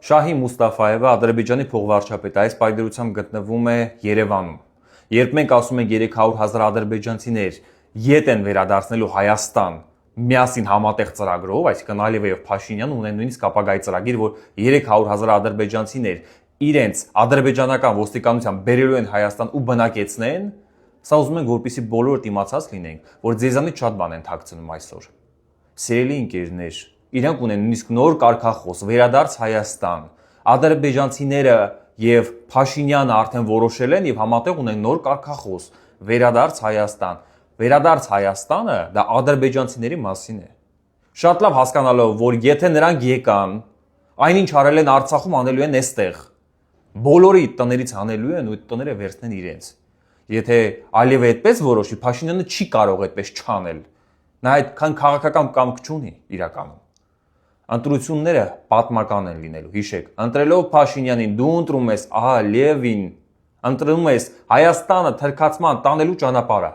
Շահի Մուստաֆայևը Ադրբեջանի փոխվարչապետ այս պայմանությամբ գտնվում է Երևանում։ Երբ մենք ասում ենք 300,000 ադրբեջանցիներ ետ են վերադարձնելու Հայաստան միասին համատեղ ծրագրով, այսինքն Ալիևը եւ Փաշինյանը ունեն նույնիսկ ապագայի ծրագիր, որ 300,000 ադրբեջանցիներ իրենց ադրբեջանական ոստիկանությամբ բերելու են Հայաստան ու բնակեցնեն, սա ուզում ենք որպեսզի բոլորդ իմացած լինենք, որ ձեզանից շատ բան են թաքցնում այսօր։ Սիրելի ընկերներ, իրանք ունեն նույնիսկ նոր կարգախոս վերադարձ Հայաստան։ Ադրբեջանցիները եւ Փաշինյանը արդեն որոշել են եւ համատեղ ունեն նոր կարգախոս վերադարձ Հայաստան։ Վերադարձ Հայաստանը դա ադրբեջանցիների մասին է։ Շատ լավ հասկանալով, որ եթե նրանք եկան, այնինչ արել են Արցախում անելու են այստեղ։ Բոլորի տներից անելու են ու տները վերցնեն իրենց։ Եթե Ալիևը այդպես որոշի, Փաշինյանը չի կարող այդպես չանել։ Նա այդքան քաղաքական կամք չունի իրականում։ Ընտրությունները պատմական են լինելու, հիշեք, ընտրելով Փաշինյանին դու ընտրում ես Ալիևին, ընտրում ես Հայաստանը թրքացման տանելու ճանապարհը։